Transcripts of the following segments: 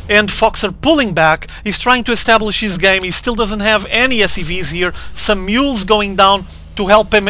and BoxeR pulling back. He's trying to establish his game. He still doesn't have any SCVs here. Some mules going down to help him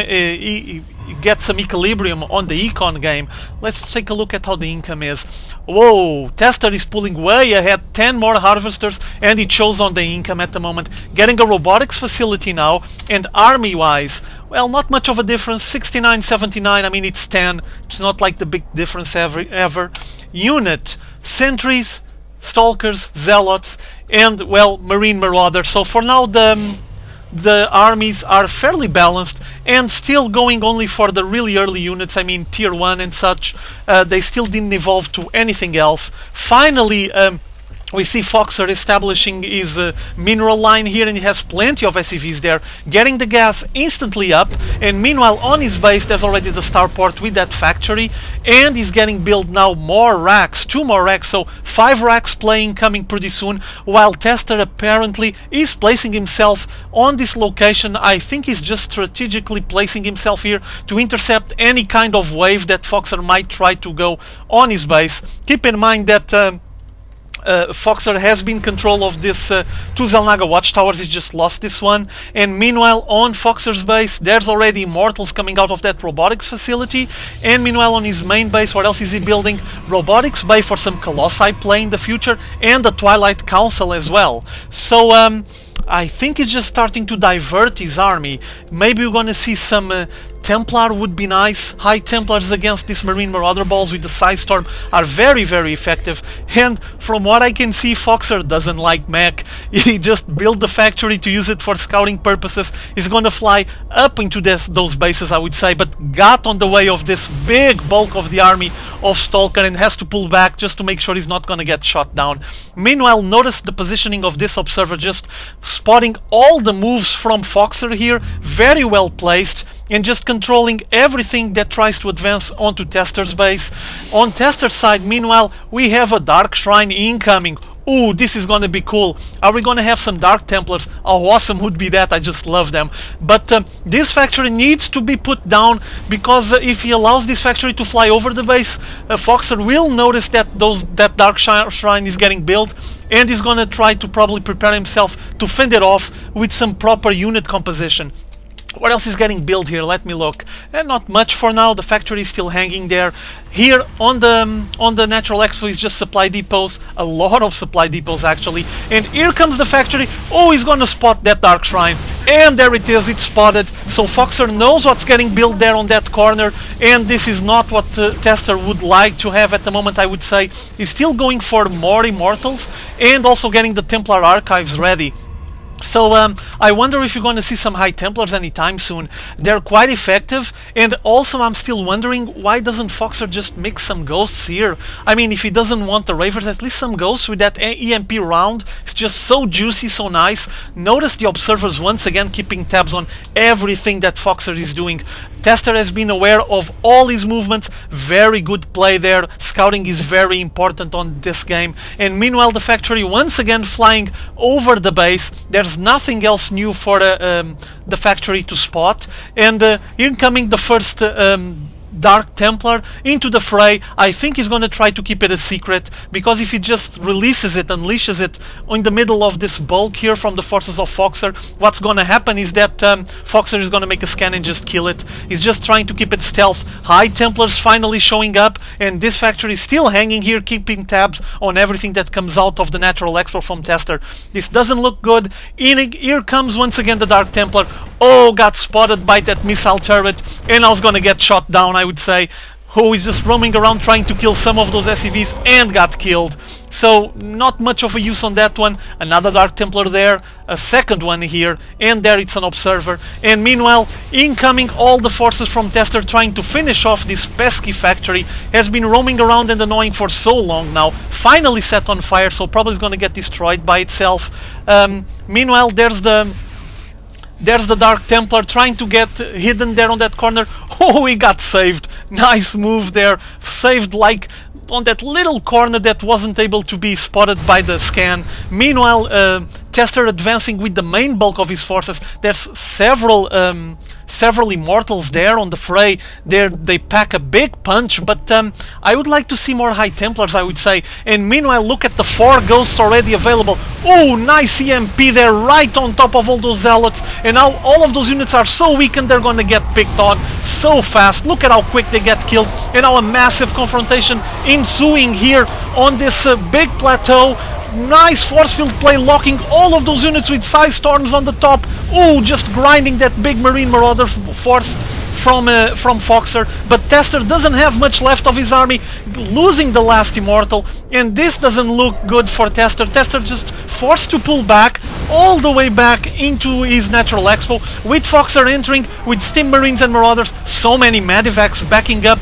get some equilibrium on the econ game. Let's take a look at how the income is. Whoa, Tester is pulling way ahead, 10 more harvesters, and it shows on the income at the moment. Getting a robotics facility now, and army wise, well, not much of a difference. 69, 79, I mean it's 10, it's not like the big difference ever. Unit, sentries, stalkers, zealots, and well, marine marauders. So for now the armies are fairly balanced and still going only for the really early units, I mean tier 1 and such. They still didn't evolve to anything else. Finally, we see BoxeR establishing his mineral line here, and he has plenty of SCVs there, getting the gas instantly up. And meanwhile on his base there's already the starport with that factory, and he's getting built now more racks, 2 more racks, so 5 racks coming pretty soon, while Tester apparently is placing himself on this location. I think he's just strategically placing himself here to intercept any kind of wave that BoxeR might try to go on his base. Keep in mind that BoxeR has been in control of this 2 Xel'Naga watchtowers. He just lost this one, and meanwhile on BoxeR's base there's already immortals coming out of that robotics facility, and meanwhile on his main base, what else is he building? Robotics bay for some colossi play in the future, and the Twilight Council as well. So I think he's just starting to divert his army. Maybe we're gonna see some Templar would be nice. High Templars against these Marine Marauder balls with the Side Storm are very, very effective. And from what I can see, BoxeR doesn't like mech. He just built the factory to use it for scouting purposes. He's gonna fly up into those bases, I would say, but got on the way of this big bulk of the army of Stalker and has to pull back just to make sure he's not gonna get shot down. Meanwhile, notice the positioning of this observer, just spotting all the moves from BoxeR here, very well placed, and just controlling everything that tries to advance onto Tester's base. On Tester's side, meanwhile, we have a Dark Shrine incoming. Ooh, this is gonna be cool. Are we gonna have some Dark Templars? How awesome would be that? I just love them. But this factory needs to be put down, because if he allows this factory to fly over the base, BoxeR will notice that that Dark Shrine is getting built, and he's gonna try to probably prepare himself to fend it off with some proper unit composition. What else is getting built here? Let me look. And not much for now. The factory is still hanging there. Here on the Natural Expo is just supply depots. A lot of supply depots actually. And here comes the factory. Oh, he's gonna spot that Dark Shrine. And there it is, it's spotted. So BoxeR knows what's getting built there on that corner. And this is not what Tester would like to have at the moment, I would say. He's still going for more Immortals and also getting the Templar Archives ready. So I wonder if you're going to see some High Templars anytime soon. They're quite effective, and also I'm still wondering, why doesn't BoxeR just mix some ghosts here? I mean, if he doesn't want the Ravers, at least some ghosts with that EMP round. It's just so juicy, so nice. Notice the observers once again keeping tabs on everything that BoxeR is doing. Tester has been aware of all his movements. Very good play there. Scouting is very important on this game. And meanwhile, the factory once again flying over the base. There's nothing else new for the factory to spot. And here coming the first Dark Templar into the fray. I think he's going to try to keep it a secret, because if he just releases it, unleashes it in the middle of this bulk here from the forces of BoxeR, what's going to happen is that BoxeR is going to make a scan and just kill it. He's just trying to keep it stealth. High Templars finally showing up, and this factory is still hanging here, keeping tabs on everything that comes out of the Natural Expo from Tester. This doesn't look good. Here comes once again the Dark Templar. Oh, got spotted by that missile turret, and I was gonna get shot down, I would say. Who is just roaming around trying to kill some of those SCVs and got killed. So not much of a use on that one. Another Dark Templar there, a second one here, and there it's an observer. And meanwhile, incoming all the forces from Tester trying to finish off this pesky factory. Has been roaming around and annoying for so long now. Finally set on fire, so probably is gonna get destroyed by itself. Meanwhile, there's the Dark Templar trying to get hidden there on that corner. Oh, he got saved. Nice move there. Saved like on that little corner that wasn't able to be spotted by the scan. Meanwhile, Tester advancing with the main bulk of his forces. There's several Immortals there on the fray. They pack a big punch, but I would like to see more High Templars, I would say. And meanwhile, look at the 4 Ghosts already available. Oh, nice EMP there, right on top of all those Zealots. And now all of those units are so weakened, they're going to get picked on so fast. Look at how quick they get killed. And now a massive confrontation ensuing here on this big plateau. Nice force field play, locking all of those units with Size Storms on the top. Oh, just grinding that big Marine Marauder force from BoxeR. But Tester doesn't have much left of his army, losing the last Immortal, and this doesn't look good for Tester. Tester just forced to pull back, all the way back into his Natural Expo, with BoxeR entering with Steam Marines and Marauders. So many Medivacs backing up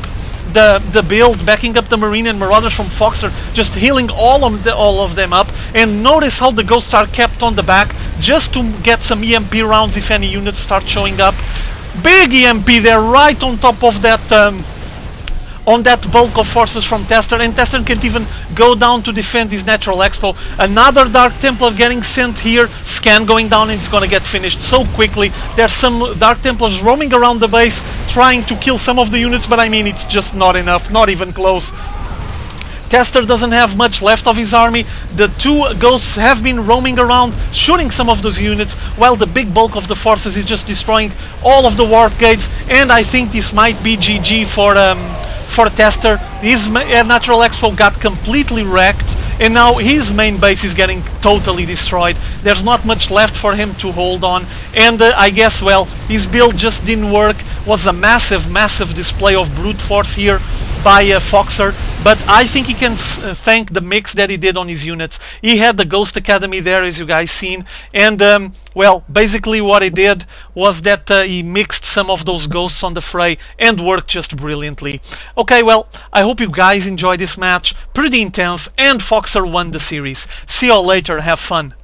the build, backing up the Marine and Marauders from BoxeR, just healing all of them up. And notice how the Ghosts are kept on the back, just to get some EMP rounds if any units start showing up. Big EMP there, right on top of that bulk of forces from Tester, and Tester can't even go down to defend his Natural Expo. Another Dark Templar getting sent here, Scan going down, and it's gonna get finished so quickly. There's some Dark Templars roaming around the base, trying to kill some of the units, but I mean, it's just not enough, not even close. Tester doesn't have much left of his army. The 2 Ghosts have been roaming around, shooting some of those units, while the big bulk of the forces is just destroying all of the warp gates. And I think this might be GG for Tester. His Natural Expo got completely wrecked, and now his main base is getting totally destroyed. There's not much left for him to hold on, and I guess, well, his build just didn't work. Was a massive display of brute force here by BoxeR, but I think he can thank the mix that he did on his units. He had the Ghost Academy there, as you guys seen, and well, basically what he did was that he mixed some of those Ghosts on the fray and worked just brilliantly. Okay, well, I hope you guys enjoyed this match. Pretty intense, and BoxeR won the series. See you all later, have fun.